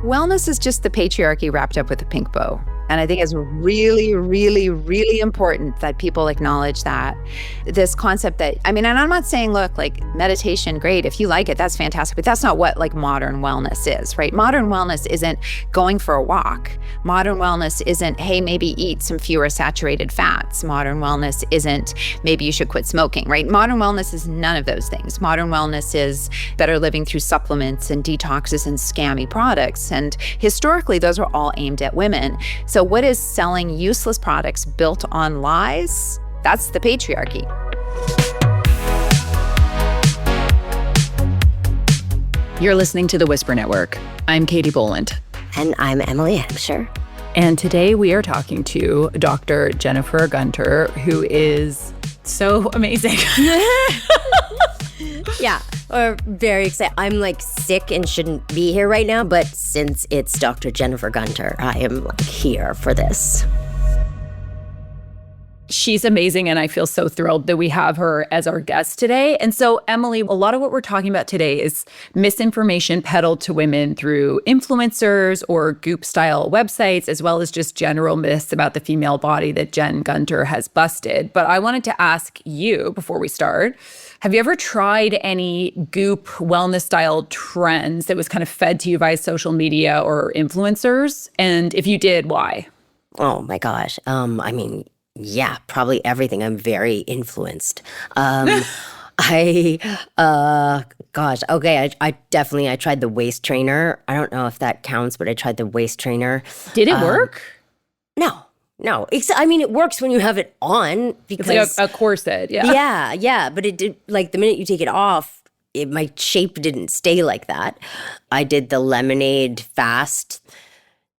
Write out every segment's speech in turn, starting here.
Wellness is just the patriarchy wrapped up with a pink bow. And I think it's really, really, really important that people acknowledge that. This concept that, and I'm not saying, look, like meditation, great. If you like it, that's fantastic. But that's not what like modern wellness is, right? Modern wellness isn't going for a walk. Modern wellness isn't, hey, maybe eat some fewer saturated fats. Modern wellness isn't, maybe you should quit smoking, right? Modern wellness is none of those things. Modern wellness is better living through supplements and detoxes and scammy products. And historically, those were all aimed at women. So what is selling useless products built on lies? That's the patriarchy. You're listening to The Whisper Network. I'm Katie Boland. And I'm Emily Hampshire. And today we are talking to Dr. Jennifer Gunter, who is so amazing. Yeah, we're very excited. I'm like sick and shouldn't be here right now, but since it's Dr. Jennifer Gunter, I am like here for this. She's amazing, and I feel so thrilled that we have her as our guest today. And so, Emily, a lot of what we're talking about today is misinformation peddled to women through influencers or Goop-style websites, as well as just general myths about the female body that Jen Gunter has busted. But I wanted to ask you, before we start, have you ever tried any Goop wellness-style trends that was kind of fed to you by social media or influencers? And if you did, why? Oh, my gosh. Yeah, probably everything. I'm very influenced. I tried the waist trainer. I don't know if that counts, but I tried the waist trainer. Did it work? No. It works when you have it on because it's like a corset. Yeah. Yeah. But it did, like the minute you take it off, my shape didn't stay like that. I did the lemonade fast.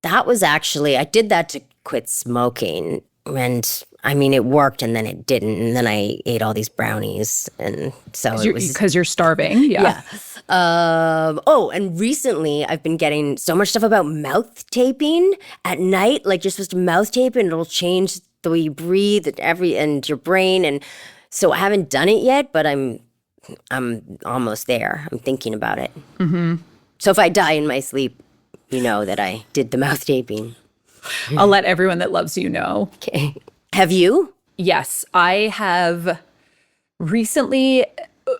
That was actually, I did that to quit smoking. And it worked and then it didn't. And then I ate all these brownies. And so it was. Because you're starving. Yeah. And recently I've been getting so much stuff about mouth taping at night. Like you're supposed to mouth tape and it'll change the way you breathe and your brain. And so I haven't done it yet, but I'm almost there. I'm thinking about it. Mm-hmm. So if I die in my sleep, you know that I did the mouth taping. I'll let everyone that loves you know. Okay. Have you? Yes, I have recently.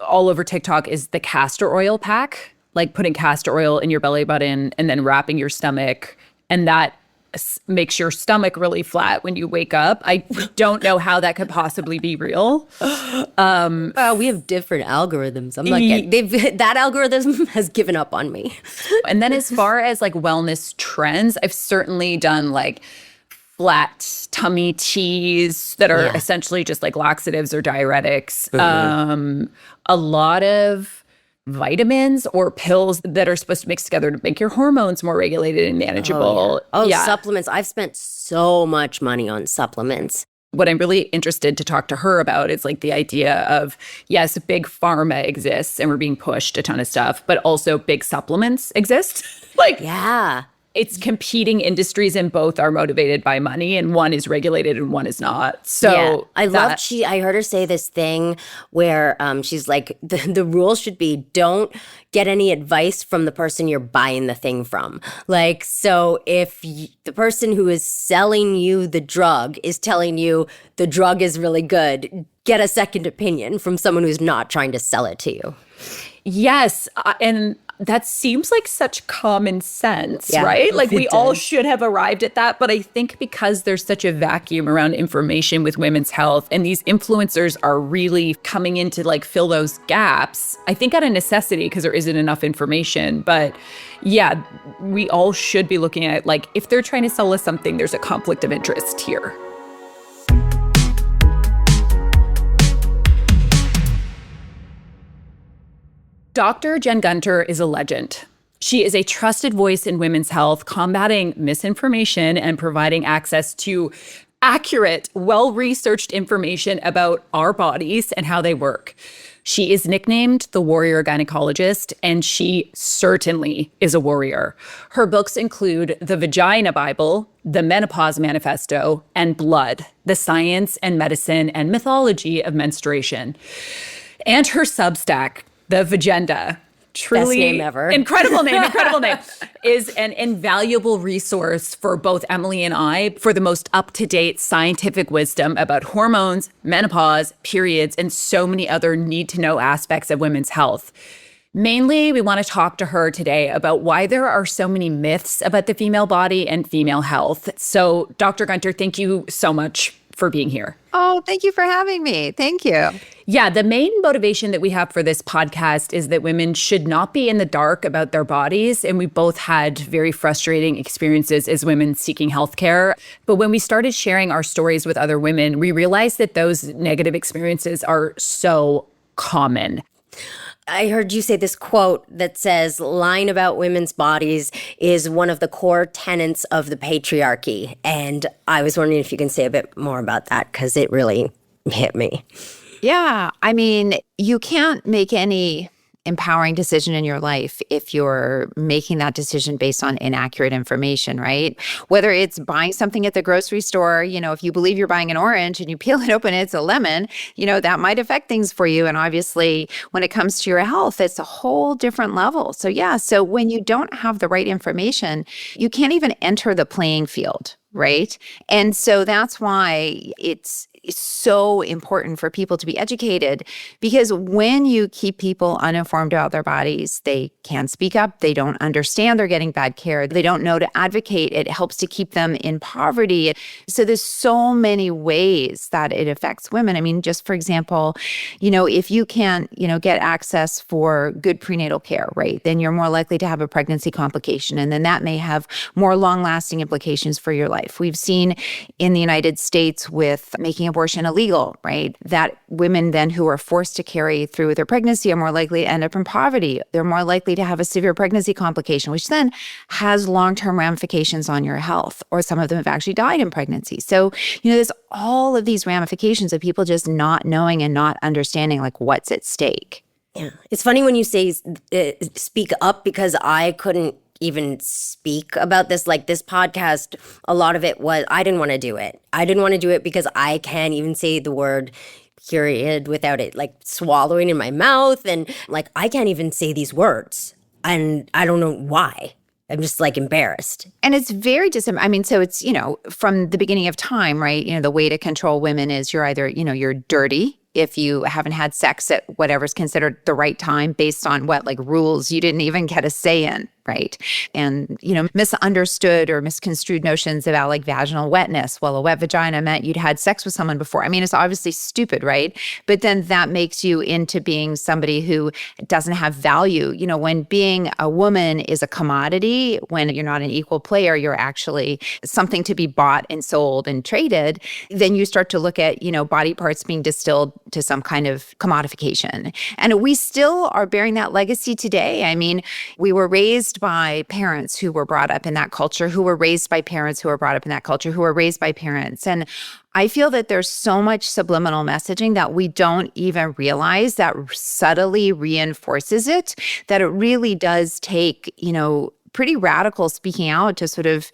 All over TikTok is the castor oil pack, like putting castor oil in your belly button and then wrapping your stomach. And that makes your stomach really flat when you wake up. I don't know how that could possibly be real. We have different algorithms. I'm like, that algorithm has given up on me. And then as far as like wellness trends, I've certainly done like flat tummy teas that are essentially just like laxatives or diuretics. Mm-hmm. A lot of vitamins or pills that are supposed to mix together to make your hormones more regulated and manageable. Supplements. I've spent so much money on supplements. What I'm really interested to talk to her about is like the idea of, yes, big pharma exists and we're being pushed a ton of stuff, but also big supplements exist. It's competing industries and both are motivated by money and one is regulated and one is not. So I heard her say this thing where she's like, the rule should be don't get any advice from the person you're buying the thing from. Like, so if the person who is selling you the drug is telling you the drug is really good, get a second opinion from someone who's not trying to sell it to you. Yes. And that seems like such common sense, right? Like we all should have arrived at that. But I think because there's such a vacuum around information with women's health and these influencers are really coming in to like fill those gaps, I think out of necessity because there isn't enough information. But yeah, we all should be looking at like if they're trying to sell us something, there's a conflict of interest here. Dr. Jen Gunter is a legend. She is a trusted voice in women's health, combating misinformation and providing access to accurate, well-researched information about our bodies and how they work. She is nicknamed the warrior gynecologist, and she certainly is a warrior. Her books include the Vagina Bible, the Menopause Manifesto, and Blood, the science and medicine and mythology of menstruation. And her Substack, the Vagenda, truly Best name ever. incredible name, is an invaluable resource for both Emily and I for the most up-to-date scientific wisdom about hormones, menopause, periods, and so many other need-to-know aspects of women's health. Mainly, we want to talk to her today about why there are so many myths about the female body and female health. So, Dr. Gunter, thank you so much for being here. Oh, thank you for having me. Thank you. Yeah, the main motivation that we have for this podcast is that women should not be in the dark about their bodies. And we both had very frustrating experiences as women seeking healthcare. But when we started sharing our stories with other women, we realized that those negative experiences are so common. I heard you say this quote that says, lying about women's bodies is one of the core tenets of the patriarchy. And I was wondering if you can say a bit more about that, because it really hit me. Yeah. I mean, you can't make any empowering decision in your life if you're making that decision based on inaccurate information, right? Whether it's buying something at the grocery store, if you believe you're buying an orange and you peel it open, it's a lemon, that might affect things for you. And obviously, when it comes to your health, it's a whole different level. So when you don't have the right information, you can't even enter the playing field, right? And so that's why it's so important for people to be educated, because when you keep people uninformed about their bodies, they can't speak up, they don't understand they're getting bad care, they don't know to advocate, it helps to keep them in poverty. So there's so many ways that it affects women. I mean, just for example, if you can't, get access for good prenatal care, right, then you're more likely to have a pregnancy complication, and then that may have more long-lasting implications for your life. We've seen in the United States with making abortion illegal, right? That women then who are forced to carry through their pregnancy are more likely to end up in poverty. They're more likely to have a severe pregnancy complication, which then has long-term ramifications on your health, or some of them have actually died in pregnancy. So, there's all of these ramifications of people just not knowing and not understanding like what's at stake. Yeah. It's funny when you say speak up, because I couldn't even speak about this. Like this podcast, a lot of it was, I didn't want to do it. I didn't want to do it because I can't even say the word period without it like swallowing in my mouth. And like, I can't even say these words. And I don't know why. I'm just like embarrassed. And it's very so it's, from the beginning of time, right? The way to control women is you're either, you're dirty if you haven't had sex at whatever's considered the right time based on what, like rules you didn't even get a say in, right? And, misunderstood or misconstrued notions about like vaginal wetness. Well, a wet vagina meant you'd had sex with someone before. I mean, it's obviously stupid, right? But then that makes you into being somebody who doesn't have value. When being a woman is a commodity, when you're not an equal player, you're actually something to be bought and sold and traded, then you start to look at, body parts being distilled to some kind of commodification. And we still are bearing that legacy today. I mean, we were raised by parents who were brought up in that culture, who were raised by parents who were brought up in that culture, who were raised by parents. And I feel that there's so much subliminal messaging that we don't even realize that subtly reinforces it, that it really does take, pretty radical speaking out to sort of,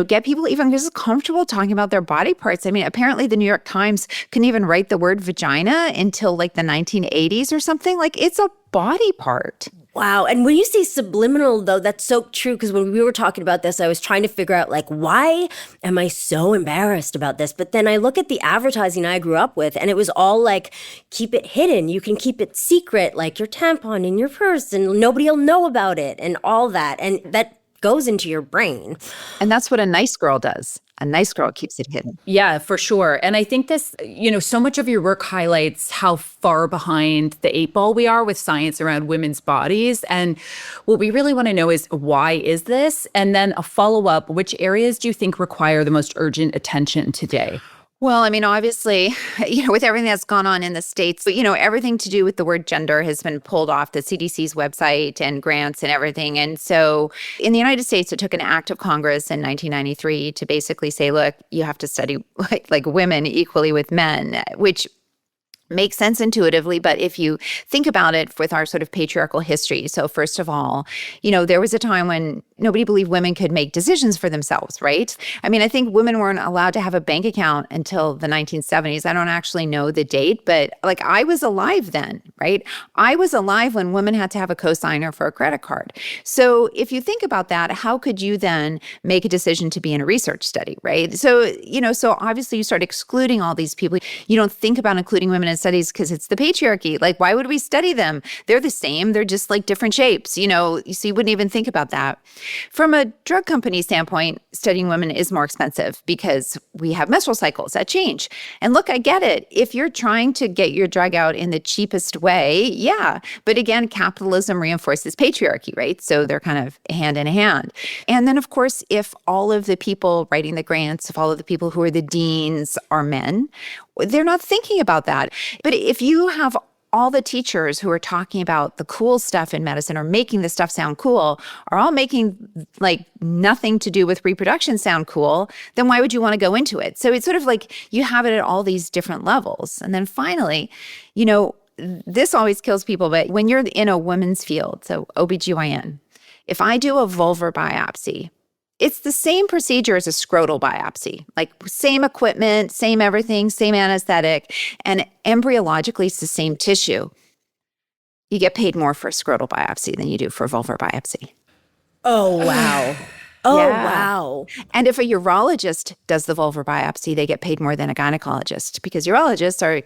get people even just comfortable talking about their body parts. I mean, apparently the New York Times couldn't even write the word vagina until like the 1980s or something. Like, it's a body part. Wow. And when you say subliminal, though, that's so true. Because when we were talking about this, I was trying to figure out, like, why am I so embarrassed about this? But then I look at the advertising I grew up with, and it was all like, keep it hidden. You can keep it secret, like your tampon in your purse, and nobody will know about it, and all that. And that goes into your brain. And that's what a nice girl does. A nice girl keeps it hidden. Yeah, for sure. And I think this, so much of your work highlights how far behind the 8 ball we are with science around women's bodies. And what we really want to know is, why is this? And then a follow-up, which areas do you think require the most urgent attention today? Well, I mean, obviously, with everything that's gone on in the States, everything to do with the word gender has been pulled off the CDC's website and grants and everything. And so in the United States, it took an act of Congress in 1993 to basically say, look, you have to study like women equally with men, which makes sense intuitively, but if you think about it with our sort of patriarchal history. So first of all, there was a time when nobody believed women could make decisions for themselves, right? I mean, I think women weren't allowed to have a bank account until the 1970s. I don't actually know the date, but like I was alive then, right? I was alive when women had to have a cosigner for a credit card. So if you think about that, how could you then make a decision to be in a research study, right? So, so obviously you start excluding all these people. You don't think about including women in studies because it's the patriarchy. Like, why would we study them? They're the same. They're just like different shapes, so you wouldn't even think about that. From a drug company standpoint, studying women is more expensive because we have menstrual cycles that change. And look, I get it. If you're trying to get your drug out in the cheapest way, yeah. But again, capitalism reinforces patriarchy, right? So they're kind of hand in hand. And then, of course, if all of the people writing the grants, if all of the people who are the deans are men, they're not thinking about that. But if you have all the teachers who are talking about the cool stuff in medicine or making the stuff sound cool are all making like nothing to do with reproduction sound cool, then why would you want to go into it? So it's sort of like you have it at all these different levels. And then finally, this always kills people, but when you're in a women's field, so OBGYN, if I do a vulvar biopsy, it's the same procedure as a scrotal biopsy, like same equipment, same everything, same anesthetic, and embryologically it's the same tissue. You get paid more for a scrotal biopsy than you do for a vulvar biopsy. Oh, wow. Oh, Yeah. wow. And if a urologist does the vulvar biopsy, they get paid more than a gynecologist because urologists are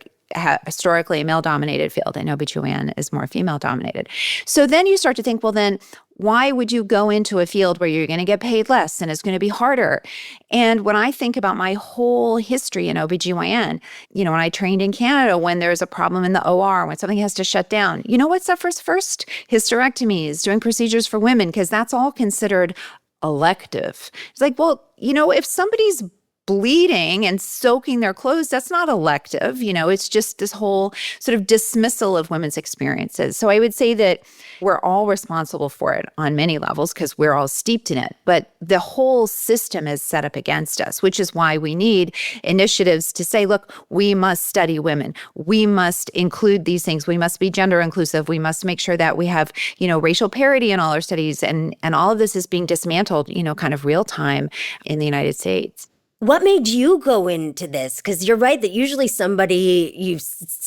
historically a male-dominated field and OBGYN is more female-dominated. So then you start to think, well, then why would you go into a field where you're going to get paid less and it's going to be harder? And when I think about my whole history in OBGYN, when I trained in Canada, when there's a problem in the OR, when something has to shut down, you know what suffers first? Hysterectomies, doing procedures for women, because that's all considered elective. It's like, well, if somebody's bleeding and soaking their clothes, that's not elective. It's just this whole sort of dismissal of women's experiences. So I would say that we're all responsible for it on many levels because we're all steeped in it. But the whole system is set up against us, which is why we need initiatives to say, look, we must study women. We must include these things. We must be gender inclusive. We must make sure that we have, racial parity in all our studies. And all of this is being dismantled, kind of real time in the United States. What made you go into this? Because you're right that usually somebody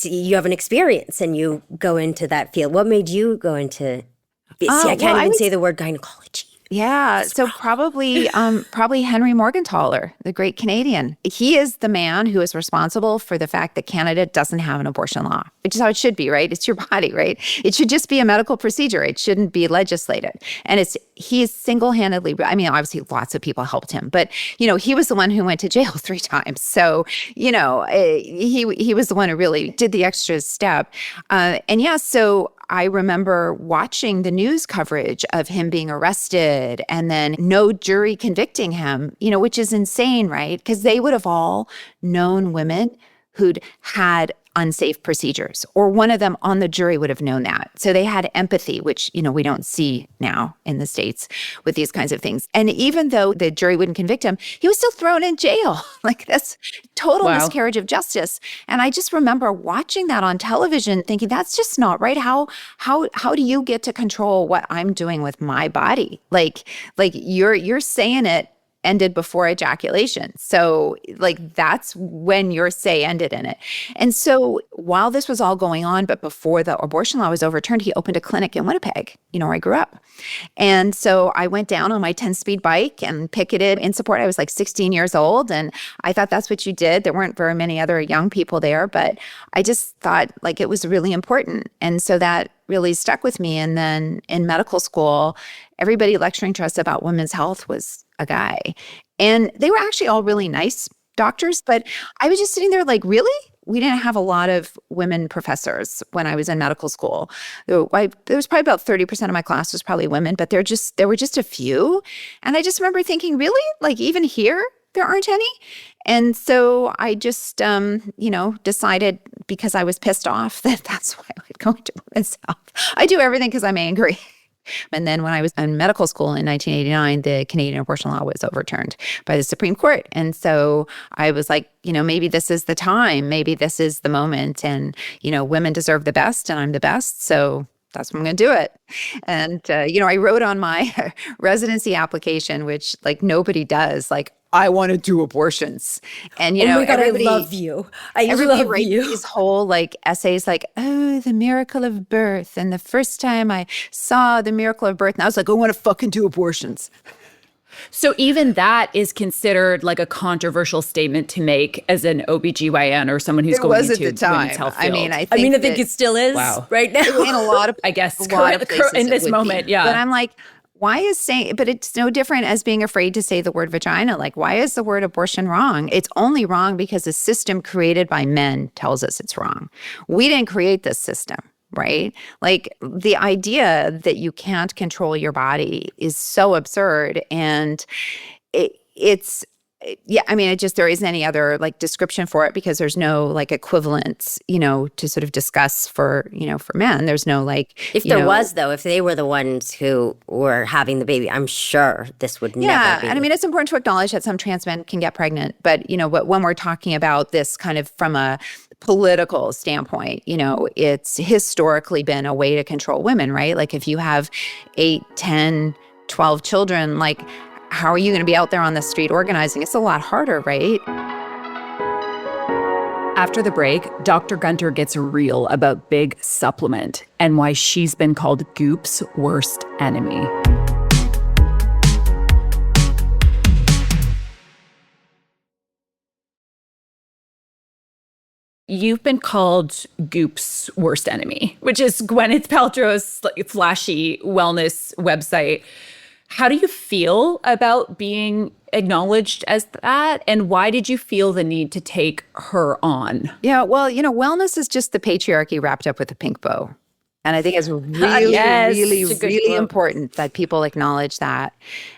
you have an experience and you go into that field. What made you go into? I can't even say the word gynecology. Yeah, so probably Henry Morgentaler, the great Canadian. He is the man who is responsible for the fact that Canada doesn't have an abortion law, which is how it should be, right? It's your body, right? It should just be a medical procedure. It shouldn't be legislated. And he is single-handedly, obviously lots of people helped him, but, he was the one who went to jail 3 times. So, he was the one who really did the extra step. So I remember watching the news coverage of him being arrested and then no jury convicting him, which is insane, right? Because they would have all known women who'd had unsafe procedures, or one of them on the jury would have known that. So they had empathy, which, we don't see now in the States with these kinds of things. And even though the jury wouldn't convict him, he was still thrown in jail. Like that's total miscarriage of justice. And I just remember watching that on television thinking, that's just not right. How do you get to control what I'm doing with my body? Like you're saying it ended before ejaculation. So that's when your say ended in it. And so while this was all going on, but before the abortion law was overturned, he opened a clinic in Winnipeg, where I grew up. And so I went down on my 10-speed bike and picketed in support. I was like 16 years old. And I thought that's what you did. There weren't very many other young people there, but I just thought it was really important. And so that really stuck with me. And then in medical school, everybody lecturing to us about women's health was a guy. And they were actually all really nice doctors, but I was just sitting there like, really? We didn't have a lot of women professors when I was in medical school. There was probably about 30% of my class was probably women, but there were just a few. And I just remember thinking, really? Even here, there aren't any? And so I just, decided because I was pissed off that that's why I would go into women's health. I do everything because I'm angry. And then when I was in medical school in 1989, the Canadian abortion law was overturned by the Supreme Court. And so I was like, maybe this is the time, maybe this is the moment. And, women deserve the best and I'm the best. So that's when I'm going to do it. And, I wrote on my residency application, which like nobody does, like, I want to do abortions. And, Oh my God, everybody, I love you. I everybody love writes you. these whole like essays like, oh, the miracle of birth. And the first time I saw the miracle of birth, and I was like, I want to fucking do abortions. So even that is considered like a controversial statement to make as an OBGYN or someone who's It going was at into the time. women's health field. I I mean, I think think that it still is right now. in a lot of, I guess a lot of places in it this would moment, be. yeah. But I'm like, why is saying, but it's no different as being afraid to say the word vagina. Like, why is the word abortion wrong? It's only wrong because the system created by men tells us it's wrong. We didn't create this system, right? Like, the idea that you can't control your body is so absurd. And it's, yeah, I mean, there isn't any other like description for it because there's no like equivalent, to sort of discuss for men. There's no like, If there was, though, if they were the ones who were having the baby, I'm sure this would never be. And I mean, it's important to acknowledge that some trans men can get pregnant, but but when we're talking about this kind of from a political standpoint, it's historically been a way to control women, right? Like if you have 8, 10, 12 children, like how are you going to be out there on the street organizing? It's a lot harder, right? After the break, Dr. Gunter gets real about big supplement and why she's been called Goop's worst enemy. You've been called Goop's worst enemy, which is Gwyneth Paltrow's like flashy wellness website. How do you feel about being acknowledged as that? And why did you feel the need to take her on? Yeah, well, wellness is just the patriarchy wrapped up with a pink bow. And I think it's really, Yes, really, it's a good really quote. important that people acknowledge that.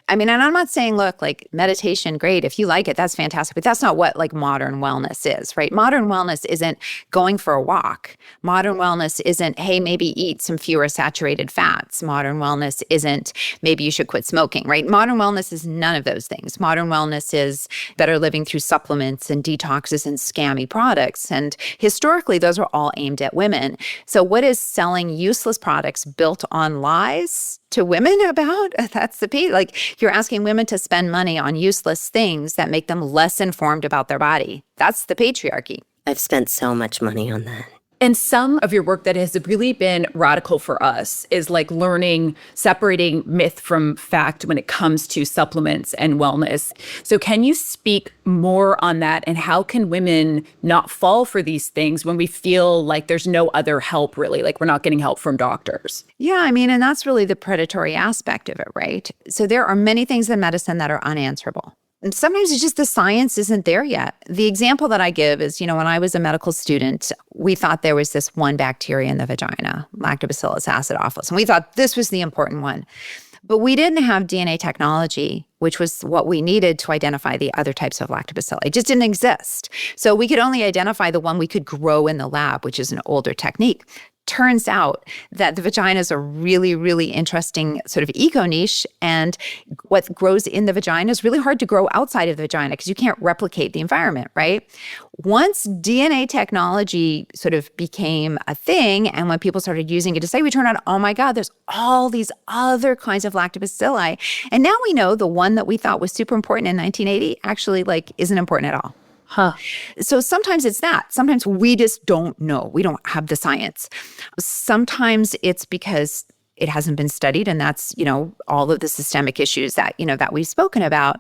I mean, and I'm not saying, look, like meditation, great. If you like it, that's fantastic. But that's not what like modern wellness is, right? Modern wellness isn't going for a walk. Modern wellness isn't, hey, maybe eat some fewer saturated fats. Modern wellness isn't, maybe you should quit smoking, right? Modern wellness is none of those things. Modern wellness is better living through supplements and detoxes and scammy products. And historically, those are all aimed at women. So what is selling useless products built on lies to women about? That's the piece. Like, you're asking women to spend money on useless things that make them less informed about their body. That's the patriarchy. I've spent so much money on that. And some of your work that has really been radical for us is like learning, separating myth from fact when it comes to supplements and wellness. So can you speak more on that, and how can women not fall for these things when we feel like there's no other help, really, like we're not getting help from doctors? Yeah, I mean, and that's really the predatory aspect of it, right? So there are many things in medicine that are unanswerable. And sometimes it's just the science isn't there yet. The example that I give is, when I was a medical student, we thought there was this one bacteria in the vagina, Lactobacillus acidophilus, and we thought this was the important one. But we didn't have DNA technology, which was what we needed to identify the other types of lactobacilli. It just didn't exist. So we could only identify the one we could grow in the lab, which is an older technique. Turns out that the vagina is a really, really interesting sort of eco niche, and what grows in the vagina is really hard to grow outside of the vagina because you can't replicate the environment, right? Once DNA technology sort of became a thing, and when people started using it to say, we turned out, oh my God, there's all these other kinds of lactobacilli. And now we know the one that we thought was super important in 1980 actually like isn't important at all. Huh. So sometimes it's that. Sometimes we just don't know. We don't have the science. Sometimes it's because it hasn't been studied, and that's, all of the systemic issues that, that we've spoken about.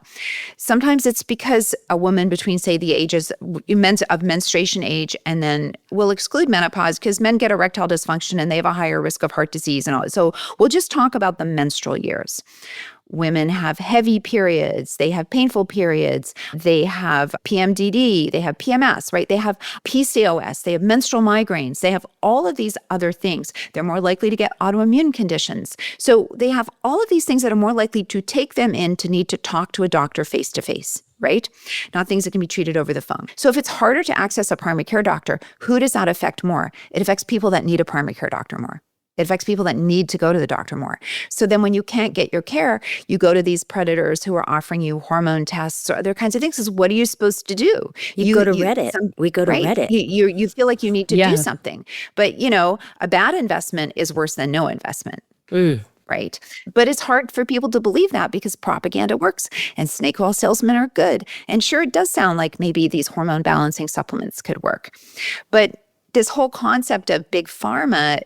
Sometimes it's because a woman between, say, the ages of menstruation age, and then we'll exclude menopause because men get erectile dysfunction and they have a higher risk of heart disease and all. So we'll just talk about the menstrual years. Women have heavy periods, they have painful periods, they have PMDD, they have PMS, right? They have PCOS, they have menstrual migraines, they have all of these other things. They're more likely to get autoimmune conditions. So they have all of these things that are more likely to take them in to need to talk to a doctor face to face, right? Not things that can be treated over the phone. So if it's harder to access a primary care doctor, who does that affect more? It affects people that need a primary care doctor more. It affects people that need to go to the doctor more. So then when you can't get your care, you go to these predators who are offering you hormone tests or other kinds of things. 'Cause what are you supposed to do? You go to Reddit. We go to right? Reddit. You feel like you need to do Yeah. something. But, a bad investment is worse than no investment. Right. But it's hard for people to believe that because propaganda works and snake oil salesmen are good. And sure, it does sound like maybe these hormone balancing supplements could work. But this whole concept of big pharma,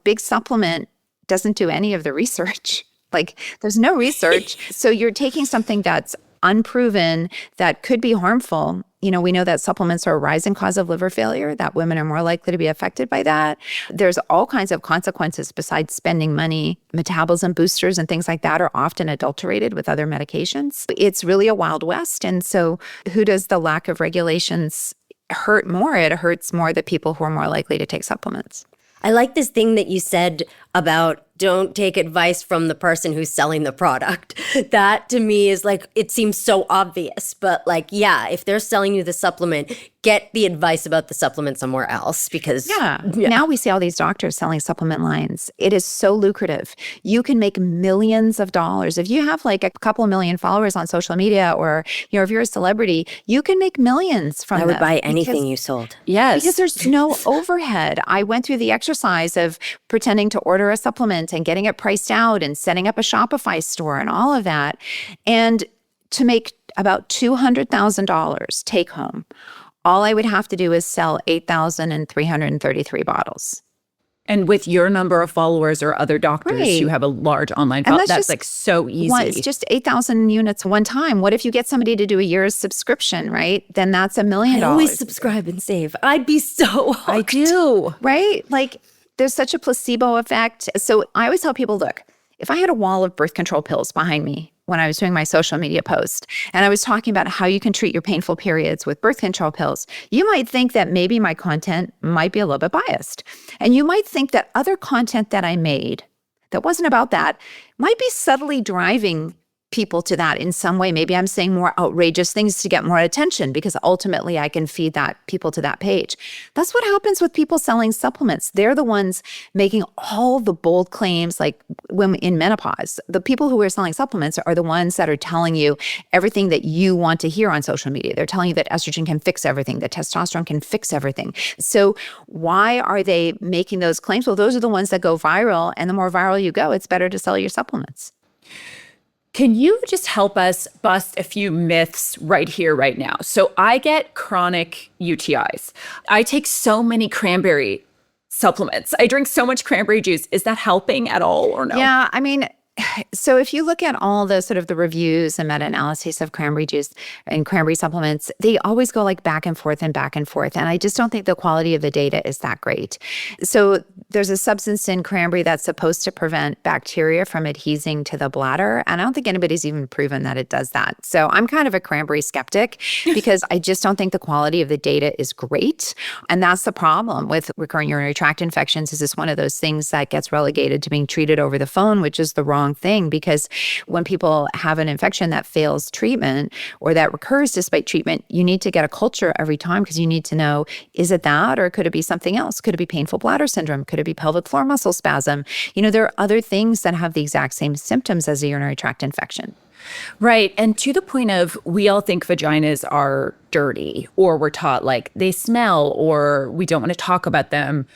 big supplement doesn't do any of the research. Like there's no research. So you're taking something that's unproven that could be harmful. We know that supplements are a rising cause of liver failure, that women are more likely to be affected by that. There's all kinds of consequences besides spending money. Metabolism boosters and things like that are often adulterated with other medications. It's really a wild west. And so who does the lack of regulations hurt more? It hurts more the people who are more likely to take supplements. I like this thing that you said about don't take advice from the person who's selling the product. That to me is like, it seems so obvious, but like, yeah, if they're selling you the supplement, get the advice about the supplement somewhere else because Now we see all these doctors selling supplement lines. It is so lucrative. You can make millions of dollars. If you have like a couple million followers on social media or, if you're a celebrity, you can make millions from I would them buy anything you sold. Yes. because there's no overhead. I went through the exercise of pretending to order a supplement and getting it priced out and setting up a Shopify store and all of that. And to make about $200,000 take home, all I would have to do is sell 8,333 bottles. And with your number of followers or other doctors Right. who have a large online And following, that's that's just like so easy. It's just 8,000 units one time. What if you get somebody to do a year's subscription, right? Then that's $1 million. I always subscribe and save. I'd be so hooked. I do. Right? Like there's such a placebo effect. So I always tell people, look, if I had a wall of birth control pills behind me when I was doing my social media post, and I was talking about how you can treat your painful periods with birth control pills, you might think that maybe my content might be a little bit biased. And you might think that other content that I made that wasn't about that might be subtly driving people to that in some way. Maybe I'm saying more outrageous things to get more attention because ultimately I can feed that people to that page. That's what happens with people selling supplements. They're the ones making all the bold claims, like when in menopause. The people who are selling supplements are the ones that are telling you everything that you want to hear on social media. They're telling you that estrogen can fix everything, that testosterone can fix everything. So why are they making those claims? Well, those are the ones that go viral, and the more viral you go, it's better to sell your supplements. Can you just help us bust a few myths right here, right now? So I get chronic UTIs. I take so many cranberry supplements. I drink so much cranberry juice. Is that helping at all or no? Yeah, I mean, so if you look at all the sort of the reviews and meta-analyses of cranberry juice and cranberry supplements, they always go like back and forth and back and forth. And I just don't think the quality of the data is that great. So there's a substance in cranberry that's supposed to prevent bacteria from adhesing to the bladder. And I don't think anybody's even proven that it does that. So I'm kind of a cranberry skeptic because I just don't think the quality of the data is great. And that's the problem with recurrent urinary tract infections is it's one of those things that gets relegated to being treated over the phone, which is the wrong thing, because when people have an infection that fails treatment or that recurs despite treatment, you need to get a culture every time because you need to know, is it that or could it be something else? Could it be painful bladder syndrome? Could it be pelvic floor muscle spasm? There are other things that have the exact same symptoms as a urinary tract infection. Right. And to the point of we all think vaginas are dirty or we're taught like they smell or we don't want to talk about them.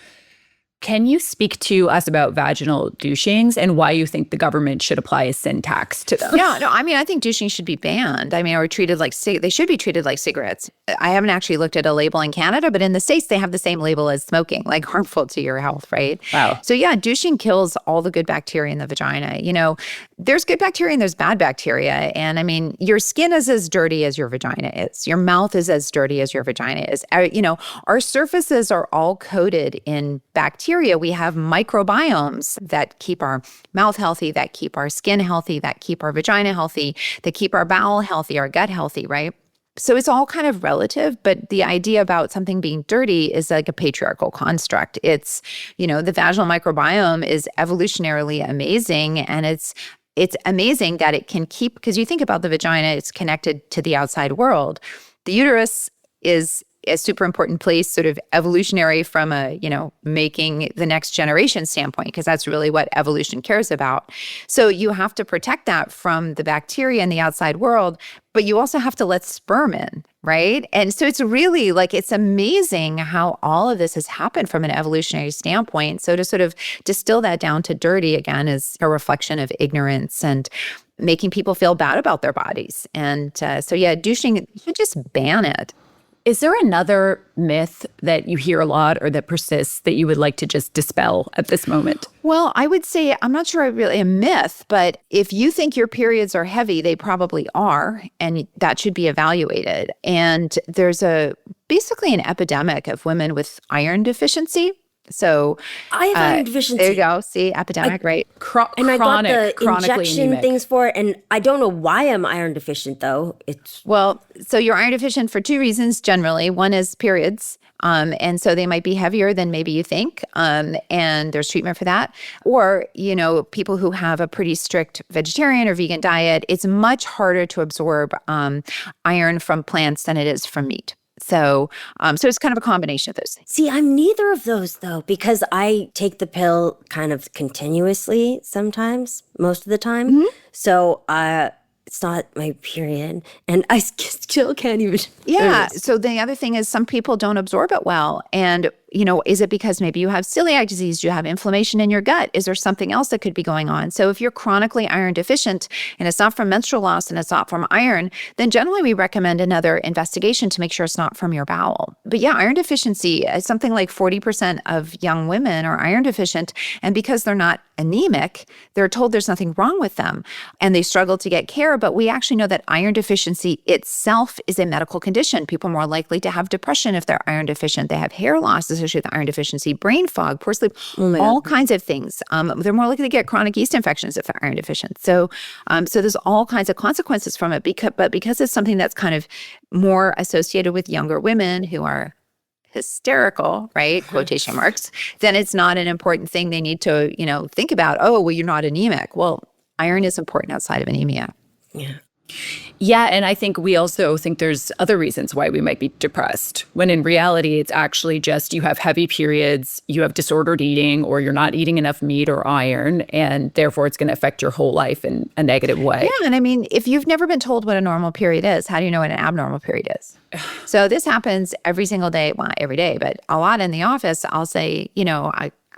Can you speak to us about vaginal douchings and why you think the government should apply a sin tax to them? Yeah, no, I mean, I think douching should be banned. I mean, or treated like, they should be treated like cigarettes. I haven't actually looked at a label in Canada, but in the States, they have the same label as smoking, like harmful to your health, right? Wow. So yeah, douching kills all the good bacteria in the vagina. There's good bacteria and there's bad bacteria. And I mean, your skin is as dirty as your vagina is. Your mouth is as dirty as your vagina is. Our surfaces are all coated in bacteria. We have microbiomes that keep our mouth healthy, that keep our skin healthy, that keep our vagina healthy, that keep our bowel healthy, our gut healthy, right? So it's all kind of relative, but the idea about something being dirty is like a patriarchal construct. It's, the vaginal microbiome is evolutionarily amazing, and it's amazing that it can keep, because you think about the vagina, it's connected to the outside world. The uterus is a super important place, sort of evolutionary from a, making the next generation standpoint, because that's really what evolution cares about. So you have to protect that from the bacteria in the outside world, but you also have to let sperm in, right? And so it's really it's amazing how all of this has happened from an evolutionary standpoint. So to sort of distill that down to dirty, again, is a reflection of ignorance and making people feel bad about their bodies. And douching, you should just ban it. Is there another myth that you hear a lot or that persists that you would like to just dispel at this moment? Well, I would say, I'm not sure really a myth, but if you think your periods are heavy, they probably are, and that should be evaluated. And there's basically an epidemic of women with iron deficiency. So I have iron deficiency. There you go. See, epidemic, right? And I got the injection anemic things for it, and I don't know why I'm iron deficient, though. So you're iron deficient for two reasons generally. One is periods. And so they might be heavier than maybe you think. And there's treatment for that. Or, people who have a pretty strict vegetarian or vegan diet, it's much harder to absorb iron from plants than it is from meat. So it's kind of a combination of those things. See, I'm neither of those, though, because I take the pill kind of continuously sometimes, most of the time. Mm-hmm. So it's not my period, and I still can't even. Yeah. So the other thing is some people don't absorb it well. And, is it because maybe you have celiac disease? Do you have inflammation in your gut? Is there something else that could be going on? So if you're chronically iron deficient and it's not from menstrual loss and it's not from iron, then generally we recommend another investigation to make sure it's not from your bowel. But yeah, iron deficiency, something like 40% of young women are iron deficient. And because they're not anemic, they're told there's nothing wrong with them and they struggle to get care. But we actually know that iron deficiency itself is a medical condition. People are more likely to have depression if they're iron deficient. They have hair loss associated with iron deficiency, brain fog, poor sleep, all kinds of things. They're more likely to get chronic yeast infections if they're iron deficient. So there's all kinds of consequences from it. Because it's something that's kind of more associated with younger women who are hysterical, right? Quotation marks, then it's not an important thing they need to, think about. Oh, well, you're not anemic. Well, iron is important outside of anemia. Yeah. Yeah, and I think we also think there's other reasons why we might be depressed, when in reality, it's actually just you have heavy periods, you have disordered eating, or you're not eating enough meat or iron, and therefore it's going to affect your whole life in a negative way. Yeah, and I mean, if you've never been told what a normal period is, how do you know what an abnormal period is? So this happens every single day, well, not every day, but a lot in the office. I'll say,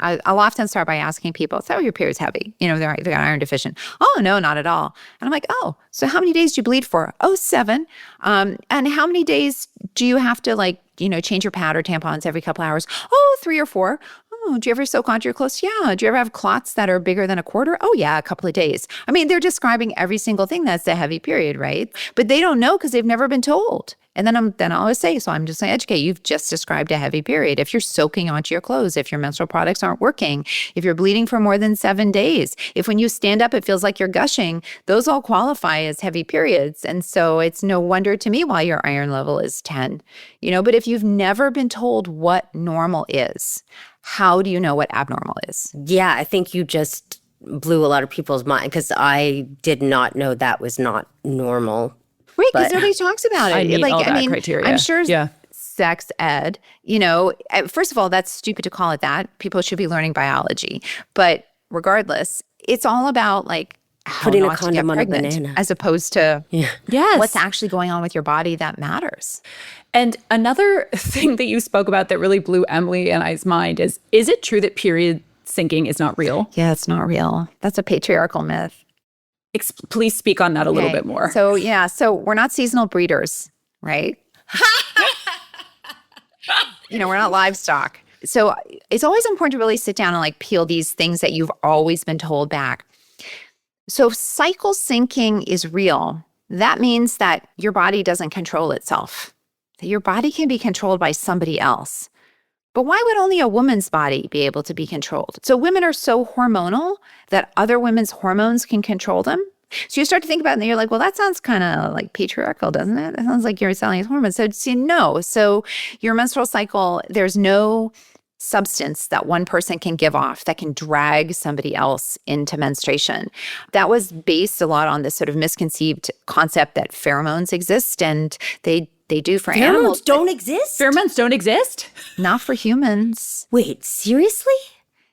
I'll often start by asking people, so your period's heavy, they're iron deficient. Oh, no, not at all. And I'm like, oh, so how many days do you bleed for? Oh, 7. And how many days do you have to change your pad or tampons every couple hours? Oh, 3 or 4. Oh, do you ever sew onto your clothes? Yeah. Do you ever have clots that are bigger than a quarter? Oh, yeah, a couple of days. I mean, they're describing every single thing that's a heavy period, right? But they don't know because they've never been told. And then I'll always say, so I'm just going to educate. You've just described a heavy period. If you're soaking onto your clothes, if your menstrual products aren't working, if you're bleeding for more than 7 days, if when you stand up, it feels like you're gushing, those all qualify as heavy periods. And so it's no wonder to me why your iron level is 10, but if you've never been told what normal is, how do you know what abnormal is? Yeah, I think you just blew a lot of people's mind because I did not know that was not normal. Right, because nobody talks about it. I need all that criteria. I'm sure yeah. Sex ed, first of all, that's stupid to call it that. People should be learning biology. But regardless, it's all about how putting not a condom to get on a banana, as opposed to yes. what's actually going on with your body that matters. And another thing that you spoke about that really blew Emily and I's mind is it true that period syncing is not real? Yeah, it's not real. That's a patriarchal myth. Please speak on that a little bit more. So we're not seasonal breeders, right? We're not livestock. So it's always important to really sit down and peel these things that you've always been told back. So if cycle syncing is real, that means that your body doesn't control itself. That your body can be controlled by somebody else. But why would only a woman's body be able to be controlled? So women are so hormonal that other women's hormones can control them. So you start to think about it and you're like, well, that sounds kind of patriarchal, doesn't it? That sounds like you're selling these hormones. So no. So your menstrual cycle, there's no substance that one person can give off that can drag somebody else into menstruation. That was based a lot on this sort of misconceived concept that pheromones exist, and they They do for Pheromones animals. don't exist? Pheromones don't exist? Not for humans. Wait, seriously?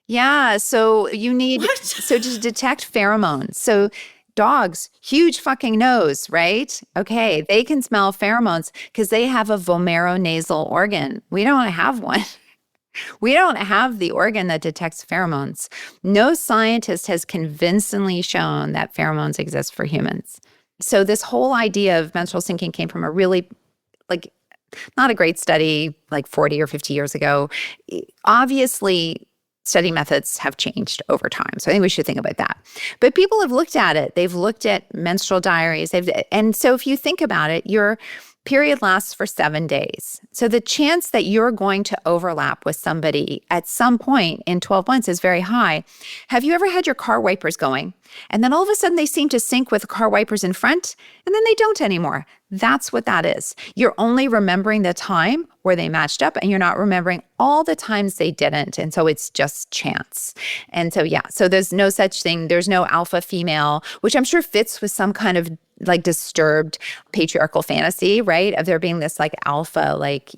Yeah, so you need so to detect pheromones. So dogs, huge fucking nose, right? Okay, they can smell pheromones because they have a vomeronasal organ. We don't have one. We don't have the organ that detects pheromones. No scientist has convincingly shown that pheromones exist for humans. So this whole idea of menstrual syncing came from a really like not a great study like 40 or 50 years ago. Obviously, study methods have changed over time. So I think we should think about that. But people have looked at it. They've looked at menstrual diaries. And so if you think about it, your period lasts for 7 days. So the chance that you're going to overlap with somebody at some point in 12 months is very high. Have you ever had your car wipers going? And then all of a sudden they seem to sync with the car wipers in front, and then they don't anymore. That's what that is. You're only remembering the time where they matched up, and you're not remembering all the times they didn't. And so it's just chance. And so, yeah, so there's no such thing. There's no alpha female, which I'm sure fits with some kind of like disturbed patriarchal fantasy, right? Of there being this like alpha, like,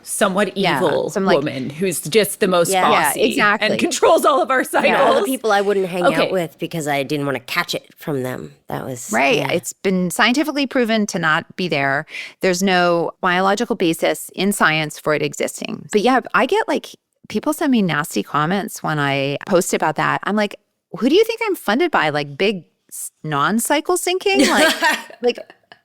somewhat evil woman who's just the most bossy exactly. and controls all of our cycles. Yeah, all the people I wouldn't hang out with because I didn't want to catch it from them. That was right. Yeah. It's been scientifically proven to not be there. There's no biological basis in science for it existing. But yeah, I get like people send me nasty comments when I post about that. I'm like, who do you think I'm funded by? Like big non-cycle syncing? Like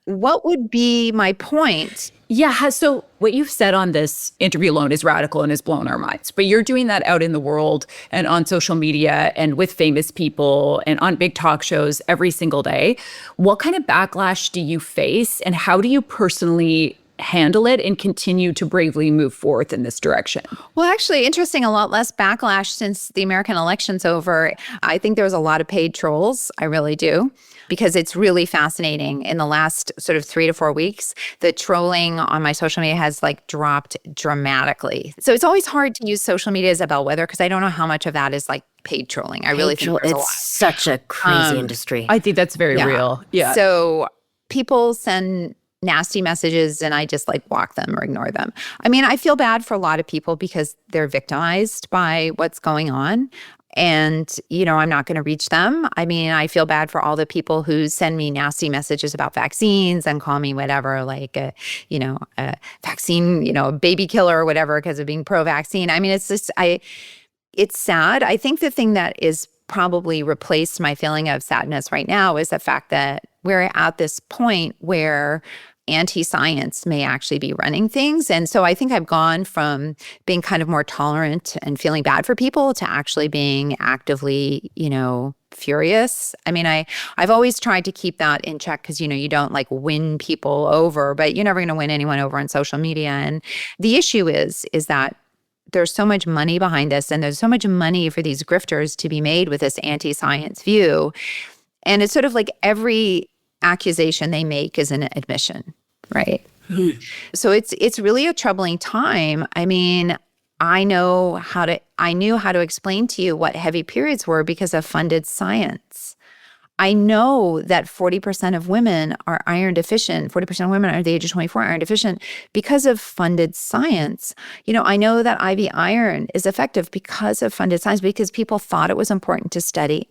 what would be my point? Yeah. So what you've said on this interview alone is radical and has blown our minds. But you're doing that out in the world and on social media and with famous people and on big talk shows every single day. What kind of backlash do you face, and how do you personally handle it and continue to bravely move forth in this direction? Well, actually, interesting, a lot less backlash since the American election's over. I think there was a lot of paid trolls. I really do. Because it's really fascinating. In the last sort of 3 to 4 weeks, the trolling on my social media has like dropped dramatically. So it's always hard to use social media as a bellwether because I don't know how much of that is like paid trolling. I really think there's a lot. It's such a crazy industry. I think that's very real. Yeah. So people send nasty messages and I just like block them or ignore them. I mean, I feel bad for a lot of people because they're victimized by what's going on. And, I'm not going to reach them. I mean, I feel bad for all the people who send me nasty messages about vaccines and call me whatever, like, a vaccine, a baby killer or whatever because of being pro-vaccine. I mean, it's just, it's sad. I think the thing that is probably replaced my feeling of sadness right now is the fact that we're at this point where anti-science may actually be running things. And so I think I've gone from being kind of more tolerant and feeling bad for people to actually being actively, furious. I mean, I've always tried to keep that in check because, you don't like win people over, but you're never going to win anyone over on social media. And the issue is that there's so much money behind this, and there's so much money for these grifters to be made with this anti-science view. And it's sort of like every accusation they make is an admission, right? Mm-hmm. So it's really a troubling time. I mean, I knew how to explain to you what heavy periods were because of funded science. I know that 40% of women are iron deficient. 40% of women under the age of 24 are iron deficient because of funded science. I know that IV iron is effective because of funded science, because people thought it was important to study.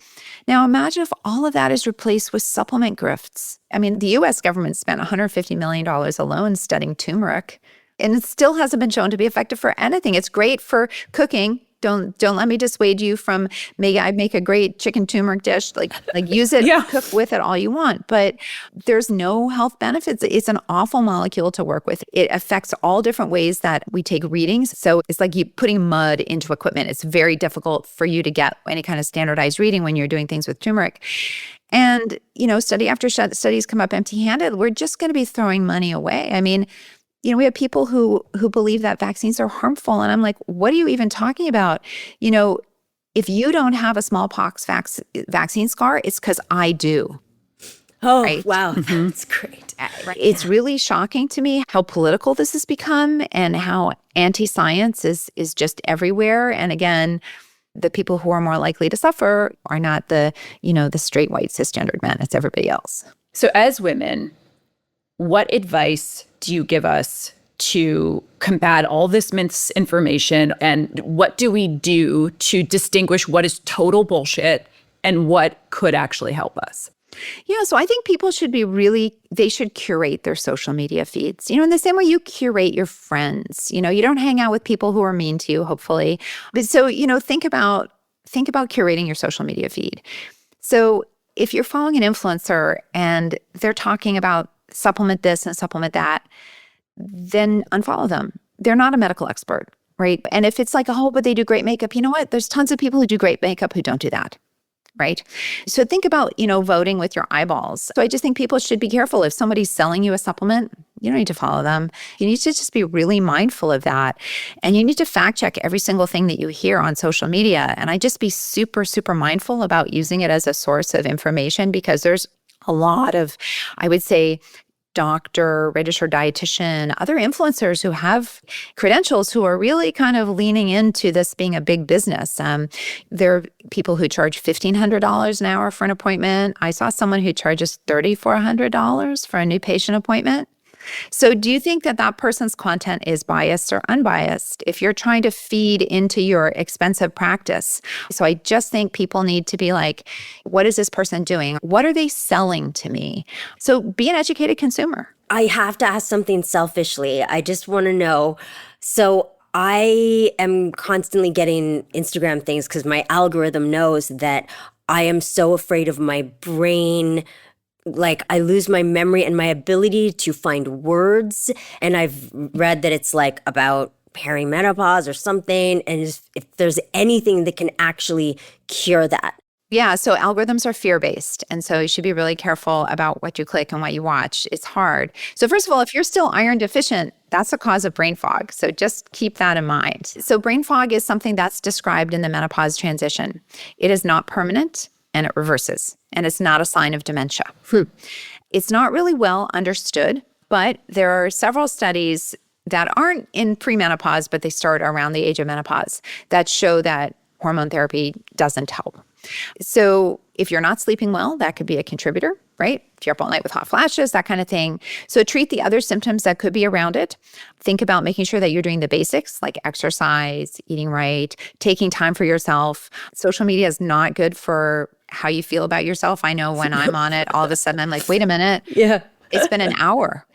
Now, imagine if all of that is replaced with supplement grifts. I mean, the U.S. government spent $150 million alone studying turmeric, and it still hasn't been shown to be effective for anything. It's great for cooking. Don't let me dissuade you from I make a great chicken turmeric dish. Like use it, cook with it all you want. But there's no health benefits. It's an awful molecule to work with. It affects all different ways that we take readings. So it's like you putting mud into equipment. It's very difficult for you to get any kind of standardized reading when you're doing things with turmeric. And, study after studies come up empty-handed. We're just going to be throwing money away. I mean, we have people who believe that vaccines are harmful. And I'm like, what are you even talking about? If you don't have a smallpox vaccine scar, it's because I do. Oh, right? Wow. That's great. Right. It's really shocking to me how political this has become and how anti-science is just everywhere. And again, the people who are more likely to suffer are not the straight white cisgendered men. It's everybody else. So as women, what advice do you give us to combat all this misinformation? And what do we do to distinguish what is total bullshit and what could actually help us? Yeah, so I think people should they should curate their social media feeds. In the same way you curate your friends. You don't hang out with people who are mean to you, hopefully. But so, think about curating your social media feed. So if you're following an influencer and they're talking about supplement this and supplement that, then unfollow them. They're not a medical expert, right? And if it's like, oh, but they do great makeup, you know what? There's tons of people who do great makeup who don't do that, right? So think about, voting with your eyeballs. So I just think people should be careful. If somebody's selling you a supplement, you don't need to follow them. You need to just be really mindful of that. And you need to fact check every single thing that you hear on social media. And I just be super, super mindful about using it as a source of information, because there's a lot of, I would say, doctor, registered dietitian, other influencers who have credentials who are really kind of leaning into this being a big business. There are people who charge $1,500 an hour for an appointment. I saw someone who charges $3,400 for a new patient appointment. So do you think that that person's content is biased or unbiased if you're trying to feed into your expensive practice? So I just think people need to be like, what is this person doing? What are they selling to me? So be an educated consumer. I have to ask something selfishly. I just want to know. So I am constantly getting Instagram things because my algorithm knows that I am so afraid of my brain. Like, I lose my memory and my ability to find words. And I've read that it's like about perimenopause or something. And if there's anything that can actually cure that. Yeah, so algorithms are fear-based. And so you should be really careful about what you click and what you watch. It's hard. So first of all, if you're still iron deficient, that's a cause of brain fog. So just keep that in mind. So brain fog is something that's described in the menopause transition. It is not permanent, and it reverses. And it's not a sign of dementia. It's not really well understood, but there are several studies that aren't in premenopause, but they start around the age of menopause, that show that hormone therapy doesn't help. So if you're not sleeping well, that could be a contributor, right? If you're up all night with hot flashes, that kind of thing. So treat the other symptoms that could be around it. Think about making sure that you're doing the basics like exercise, eating right, taking time for yourself. Social media is not good for how you feel about yourself. I know when I'm on it, all of a sudden I'm like, wait a minute. Yeah. It's been an hour.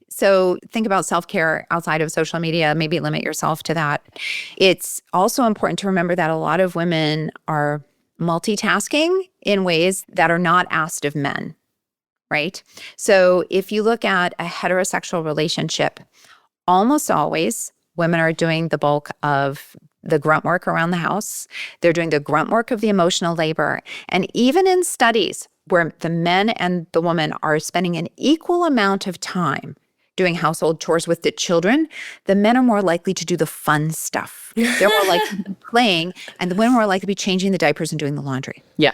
So think about self-care outside of social media. Maybe limit yourself to that. It's also important to remember that a lot of women are multitasking in ways that are not asked of men, right? So if you look at a heterosexual relationship, almost always women are doing the bulk of the grunt work around the house. They're doing the grunt work of the emotional labor. And even in studies where the men and the woman are spending an equal amount of time doing household chores with the children, the men are more likely to do the fun stuff. They're more likely to be playing, and the women are more likely to be changing the diapers and doing the laundry. Yeah.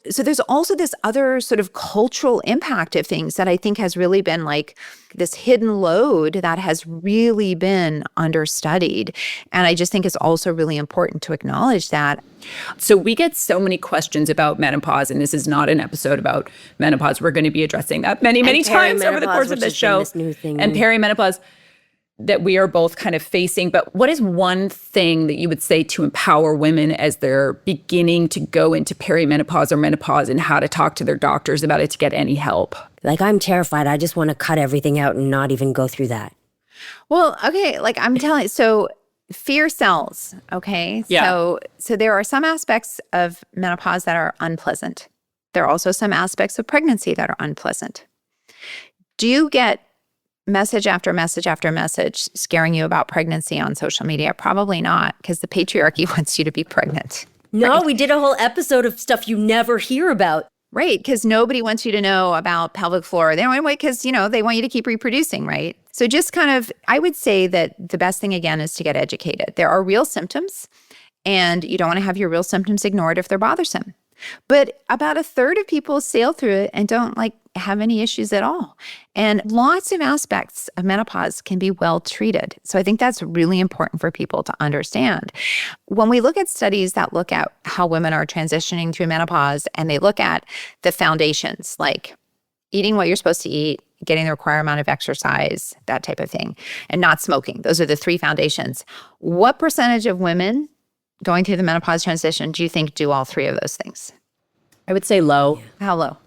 So there's also this other sort of cultural impact of things that I think has really been like this hidden load that has really been understudied. And I just think it's also really important to acknowledge that. So we get so many questions about menopause, and this is not an episode about menopause. We're going to be addressing that many times over the course of this show. This new thing. And perimenopause that we are both kind of facing. But what is one thing that you would say to empower women as they're beginning to go into perimenopause or menopause, and how to talk to their doctors about it to get any help? Like, I'm terrified. I just want to cut everything out and not even go through that. Well, okay, like I'm telling you, so fear sells, okay? Yeah. So there are some aspects of menopause that are unpleasant. There are also some aspects of pregnancy that are unpleasant. Do you get message after message after message scaring you about pregnancy on social media? Probably not, because the patriarchy wants you to be pregnant. No, right? We did a whole episode of stuff you never hear about. Right, because nobody wants you to know about pelvic floor. They don't want, because, they want you to keep reproducing, right? So just kind of, I would say that the best thing, again, is to get educated. There are real symptoms, and you don't want to have your real symptoms ignored if they're bothersome. But about a third of people sail through it and don't have any issues at all. And lots of aspects of menopause can be well treated. So I think that's really important for people to understand. When we look at studies that look at how women are transitioning through menopause, and they look at the foundations like eating what you're supposed to eat, getting the required amount of exercise, that type of thing, and not smoking. Those are the 3 foundations. What percentage of women going through the menopause transition do you think do all 3 of those things? I would say low. How low?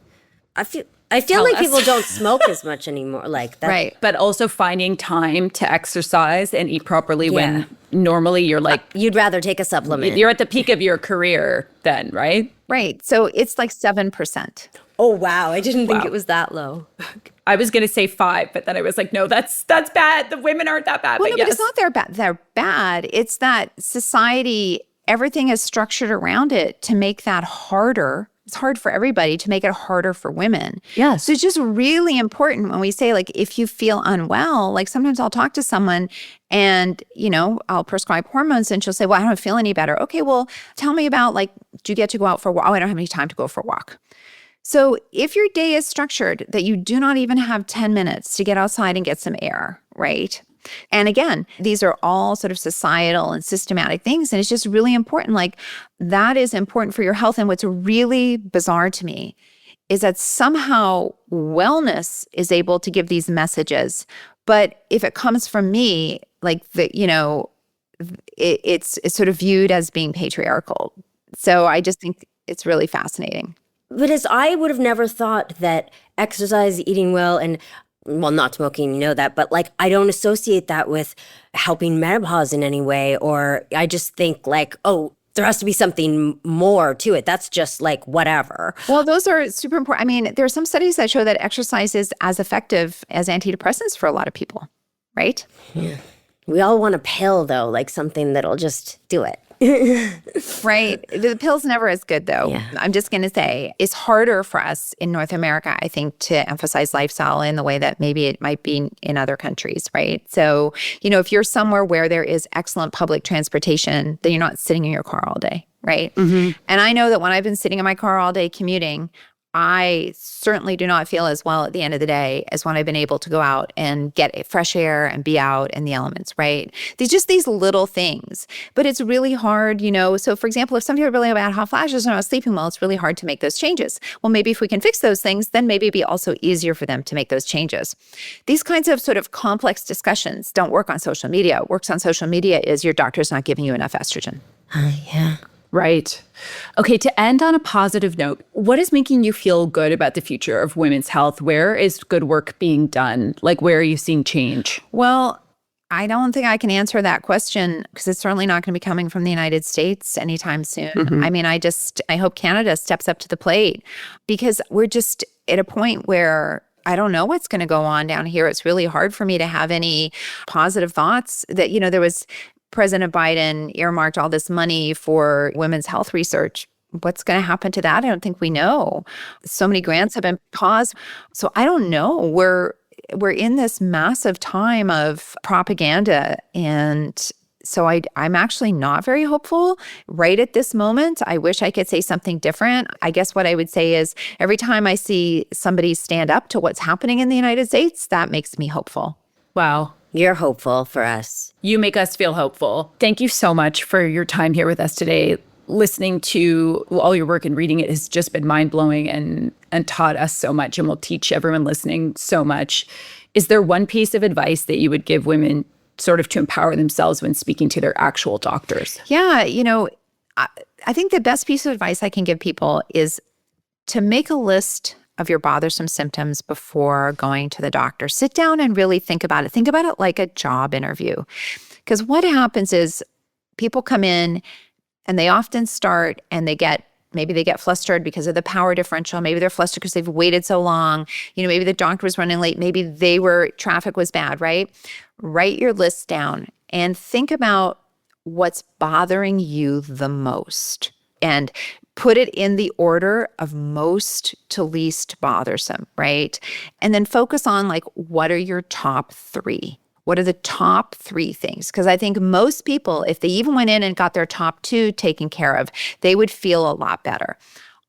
I feel like people don't smoke as much anymore. Like that. Right. But also finding time to exercise and eat properly when normally you're like, You'd rather take a supplement. you're at the peak of your career then, right? Right. So it's like 7%. Oh, wow. I didn't think it was that low. I was going to say 5, but then I was like, no, that's bad. The women aren't that bad. Well, but no, but it's not they're bad. It's that society, everything is structured around it to make that harder. It's hard for everybody to make it harder for women. Yes. So it's just really important when we say, like, if you feel unwell, like sometimes I'll talk to someone and, I'll prescribe hormones and she'll say, well, I don't feel any better. Okay, well, tell me about, like, do you get to go out for a walk? Oh, I don't have any time to go for a walk. So if your day is structured that you do not even have 10 minutes to get outside and get some air, right? And again, these are all sort of societal and systematic things. And it's just really important. Like, that is important for your health. And what's really bizarre to me is that somehow wellness is able to give these messages. But if it comes from me, like, it's sort of viewed as being patriarchal. So I just think it's really fascinating. But I would have never thought that exercise, eating well, and not smoking, you know that, but like I don't associate that with helping menopause in any way, or I just think like, oh, there has to be something more to it. That's just like whatever. Well, those are super important. I mean, there are some studies that show that exercise is as effective as antidepressants for a lot of people, right? Yeah. We all want a pill though, like something that'll just do it. Right. The pill's never as good, though. Yeah. I'm just going to say it's harder for us in North America, I think, to emphasize lifestyle in the way that maybe it might be in other countries, right? So, if you're somewhere where there is excellent public transportation, then you're not sitting in your car all day, right? Mm-hmm. And I know that when I've been sitting in my car all day commuting, I certainly do not feel as well at the end of the day as when I've been able to go out and get fresh air and be out in the elements, right? There's just these little things, but it's really hard, So for example, if somebody had really bad hot flashes or not sleeping well, it's really hard to make those changes. Well, maybe if we can fix those things, then maybe it'd be also easier for them to make those changes. These kinds of sort of complex discussions don't work on social media. What works on social media is your doctor's not giving you enough estrogen. Yeah. Right. Okay, to end on a positive note, what is making you feel good about the future of women's health? Where is good work being done? Like, where are you seeing change? Well, I don't think I can answer that question because it's certainly not going to be coming from the United States anytime soon. Mm-hmm. I mean, I hope Canada steps up to the plate because we're just at a point where I don't know what's going to go on down here. It's really hard for me to have any positive thoughts that, there was President Biden earmarked all this money for women's health research. What's going to happen to that? I don't think we know. So many grants have been paused. So I don't know. We're in this massive time of propaganda. And so I'm actually not very hopeful right at this moment. I wish I could say something different. I guess what I would say is every time I see somebody stand up to what's happening in the United States, that makes me hopeful. Wow. You're hopeful for us. You make us feel hopeful. Thank you so much for your time here with us today. Listening to all your work and reading it has just been mind-blowing and taught us so much and will teach everyone listening so much. Is there one piece of advice that you would give women sort of to empower themselves when speaking to their actual doctors? Yeah, I think the best piece of advice I can give people is to make a list of your bothersome symptoms before going to the doctor. Sit down and really think about it. Think about it like a job interview. Because what happens is people come in and they often start and maybe they get flustered because of the power differential. Maybe they're flustered because they've waited so long. Maybe the doctor was running late. Maybe traffic was bad, right? Write your list down and think about what's bothering you the most. And put it in the order of most to least bothersome, right? And then focus on like, what are your top 3? What are the top 3 things? Because I think most people, if they even went in and got their top 2 taken care of, they would feel a lot better.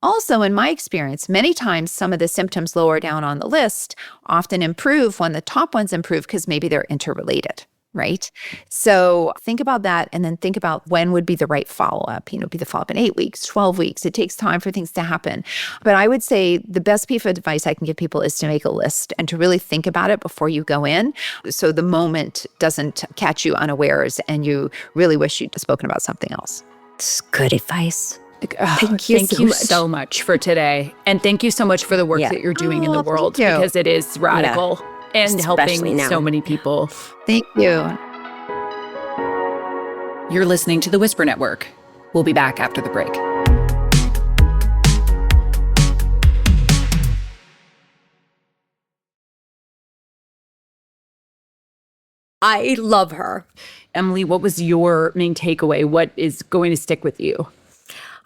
Also, in my experience, many times some of the symptoms lower down on the list often improve when the top ones improve because maybe they're interrelated. right? So think about that, and then think about when would be the right follow-up. Be the follow-up in 8 weeks, 12 weeks. It takes time for things to happen. But I would say the best piece of advice I can give people is to make a list and to really think about it before you go in, so the moment doesn't catch you unawares and you really wish you'd spoken about something else. It's good advice. Thank you so much for today. And thank you so much for the work that you're doing in the world, because it is radical and Especially helping now. so many people. Thank you. You're listening to the Whisper Network. We'll be back after the break. I love her. Emily, what was your main takeaway? What is going to stick with you?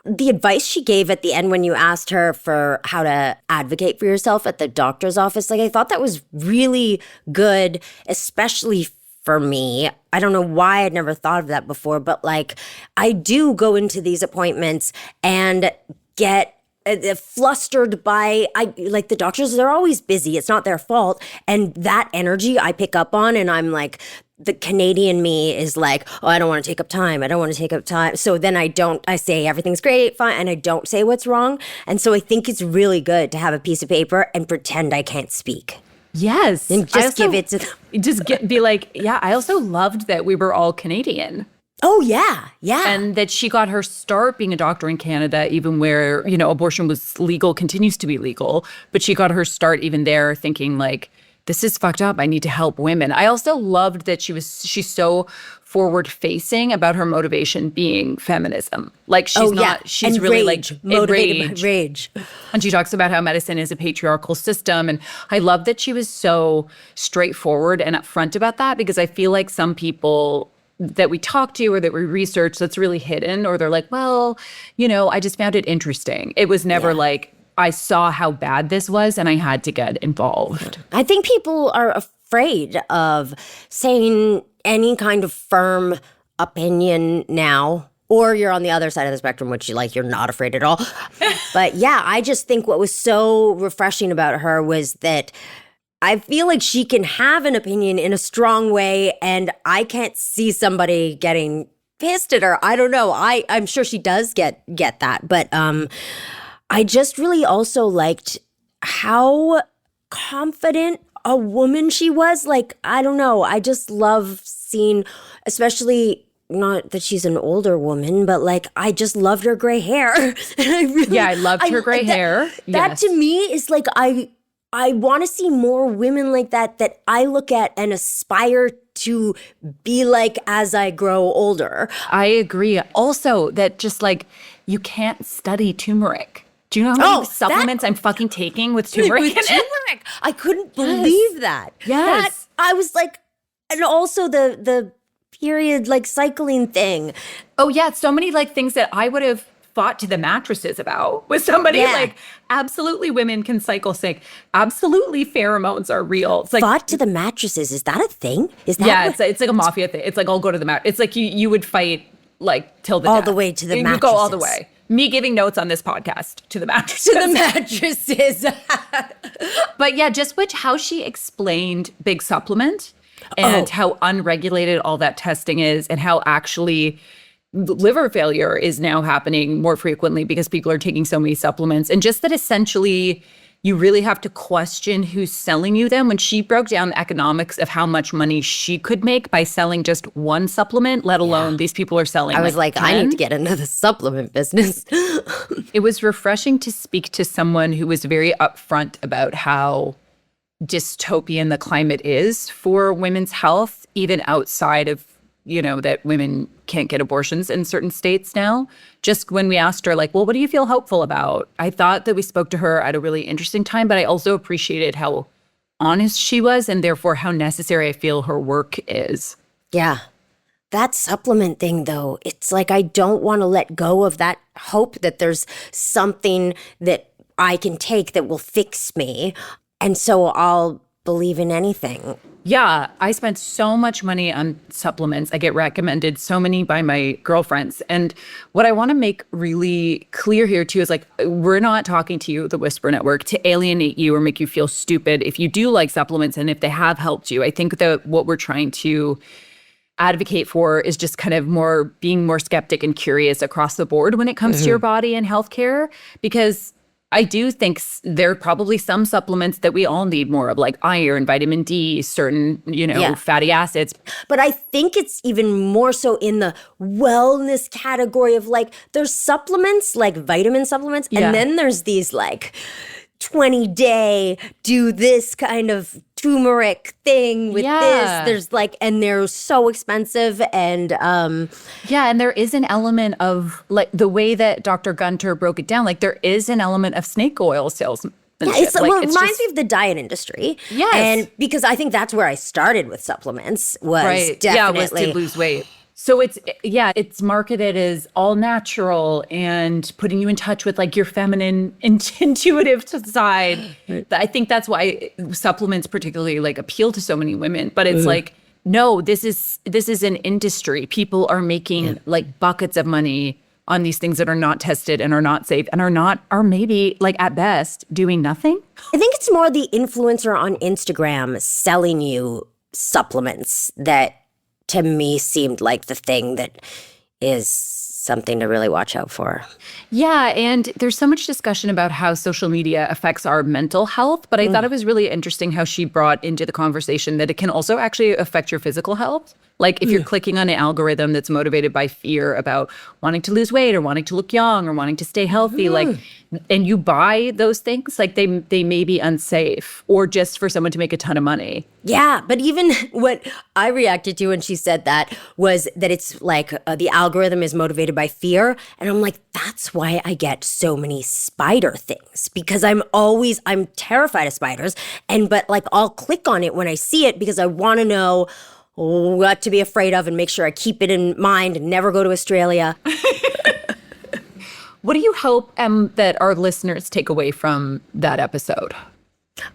The advice she gave at the end when you asked her for how to advocate for yourself at the doctor's office, I thought that was really good, especially for me. I don't know why I'd never thought of that before, but I do go into these appointments and get flustered by the doctors. They're always busy. It's not their fault. And that energy I pick up on, and I'm the Canadian me is oh, I don't want to take up time. I don't want to take up time. So then I say everything's great, fine, and I don't say what's wrong. And so I think it's really good to have a piece of paper and pretend I can't speak. Yes. And just give it to them. I also loved that we were all Canadian. Oh, yeah. Yeah. And that she got her start being a doctor in Canada, even where, abortion was legal, continues to be legal. But she got her start even there thinking this is fucked up. I need to help women. I also loved that she's so forward facing about her motivation being feminism. She's and really rage, motivated by rage. And she talks about how medicine is a patriarchal system. And I love that she was so straightforward and upfront about that, because I feel like some people that we talk to or that we research that's really hidden, or they're I just found it interesting. It was never I saw how bad this was and I had to get involved. I think people are afraid of saying any kind of firm opinion now, or you're on the other side of the spectrum, which you're not afraid at all. But yeah, I just think what was so refreshing about her was that I feel like she can have an opinion in a strong way, and I can't see somebody getting pissed at her. I don't know. I'm sure she does get that, but I just really also liked how confident a woman she was. I don't know. I just love seeing, especially not that she's an older woman, but I just loved her gray hair. And I loved her gray hair. That to me is I want to see more women like that I look at and aspire to be like as I grow older. I agree. Also, that just you can't study turmeric. Do you know how many supplements I'm fucking taking with turmeric? With turmeric. I couldn't believe that. Yes. I was and also the period cycling thing. Oh yeah, so many things that I would have fought to the mattresses about with somebody absolutely women can cycle sick. Absolutely pheromones are real. It's fought to the mattresses. Is that a thing? Is that it's like a mafia thing. It's I'll go to the mat. It's you would fight till the all death. The way to the you mattresses. Go all the way. Me giving notes on this podcast to the mattresses. To the mattresses. But yeah, just how she explained big supplement and how unregulated all that testing is, and how actually liver failure is now happening more frequently because people are taking so many supplements. And just that essentially you really have to question who's selling you them. When she broke down the economics of how much money she could make by selling just one supplement, let alone these people are selling I was 10. I need to get into the supplement business. It was refreshing to speak to someone who was very upfront about how dystopian the climate is for women's health, even outside of that women can't get abortions in certain states now. Just when we asked her, well, what do you feel hopeful about? I thought that we spoke to her at a really interesting time, but I also appreciated how honest she was, and therefore how necessary I feel her work is. Yeah. That supplement thing, though, it's I don't want to let go of that hope that there's something that I can take that will fix me. And so I'll believe in anything. Yeah, I spent so much money on supplements. I get recommended so many by my girlfriends. And what I want to make really clear here too is we're not talking to you, the Whisper Network, to alienate you or make you feel stupid if you do like supplements and if they have helped you. I think that what we're trying to advocate for is just kind of more being more skeptic and curious across the board when it comes to your body and healthcare, because I do think there are probably some supplements that we all need more of, like iron, vitamin D, certain, fatty acids. But I think it's even more so in the wellness category of like, there's supplements, like vitamin supplements, and then there's these like 20-day, do this kind of turmeric thing with this. There's like, and they're so expensive. And and there is an element of like the way that Dr. Gunter broke it down, like there is an element of snake oil sales. Yeah, it reminds me of the diet industry. Yes. And because I think that's where I started with supplements was definitely. Was to lose weight. So it's marketed as all natural and putting you in touch with like your feminine intuitive side. I think that's why supplements particularly like appeal to so many women. But it's like, no, this is an industry. People are making like buckets of money on these things that are not tested and are not safe and are maybe like at best doing nothing. I think it's more the influencer on Instagram selling you supplements that to me seemed like the thing that is something to really watch out for. Yeah, and there's so much discussion about how social media affects our mental health, but I thought it was really interesting how she brought into the conversation that it can also actually affect your physical health. Like if you're clicking on an algorithm that's motivated by fear about wanting to lose weight or wanting to look young or wanting to stay healthy, like, and you buy those things, like they may be unsafe or just for someone to make a ton of money. Yeah, but even what I reacted to when she said that was that it's like the algorithm is motivated by fear. And I'm like, that's why I get so many spider things, because I'm terrified of spiders. But like I'll click on it when I see it because I want to know what to be afraid of and make sure I keep it in mind and never go to Australia. What do you hope that our listeners take away from that episode?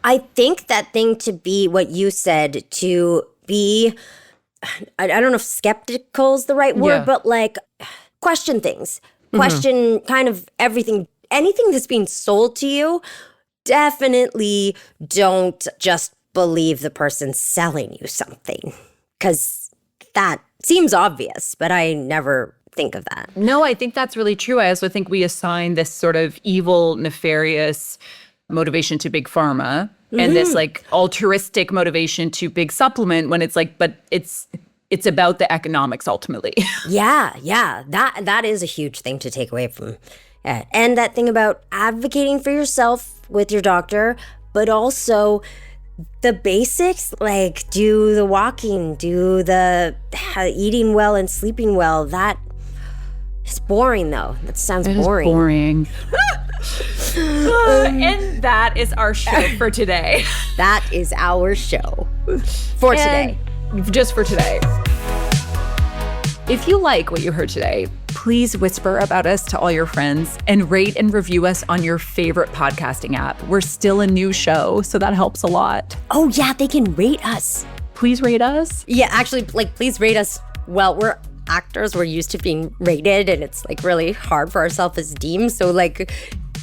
I think that thing to be what you said, to be, I don't know if skeptical is the right word, but like question things, question kind of everything, anything that's being sold to you. Definitely don't just believe the person selling you something, because that seems obvious, but I never think of that. No, I think that's really true. I also think we assign this sort of evil, nefarious motivation to big pharma and this like altruistic motivation to big supplement when it's like, but it's about the economics ultimately. Yeah. That is a huge thing to take away from it. And that thing about advocating for yourself with your doctor, but also the basics, like do the walking, do the eating well and sleeping well. That is boring though. That sounds boring. Boring. And that is our show for today. That is our show for today. Just for today. If you like what you heard today, please whisper about us to all your friends and rate and review us on your favorite podcasting app. We're still a new show, so that helps a lot. Oh yeah, they can rate us. Please rate us. Yeah, actually, like please rate us. Well, we're actors, we're used to being rated, and it's like really hard for our self-esteem. So like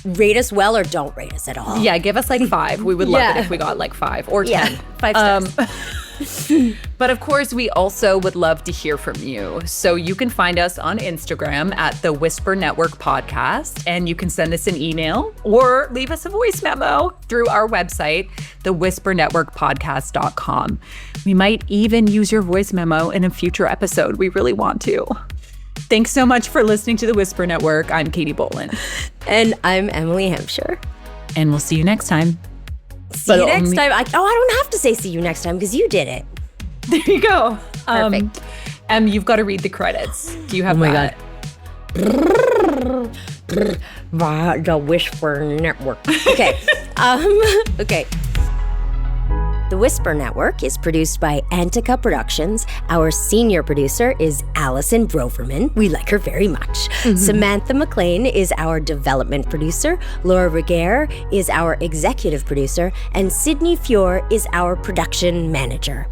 rate us well or don't rate us at all. Yeah, give us like 5. We would love it if we got like 5 or 10. Yeah, 5 stars. But of course, we also would love to hear from you. So you can find us on Instagram at the Whisper Network Podcast, and you can send us an email or leave us a voice memo through our website, thewhispernetworkpodcast.com. We might even use your voice memo in a future episode. We really want to. Thanks so much for listening to the Whisper Network. I'm Katie Boland. And I'm Emily Hampshire. And we'll see you next time. See you next time. I don't have to say see you next time because you did it. There you go. Perfect. You've got to read the credits. Do you have that? The Whisper Network. Okay. Okay. The Whisper Network is produced by Antica Productions. Our senior producer is Allison Broverman. We like her very much. Samantha McLean is our development producer. Laura Reguer is our executive producer. And Sydney Fior is our production manager.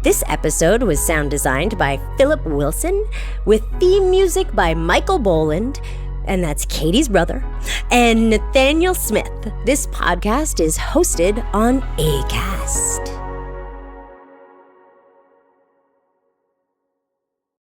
This episode was sound designed by Philip Wilson, with theme music by Michael Boland, and that's Katie's brother, and Nathaniel Smith. This podcast is hosted on Acast.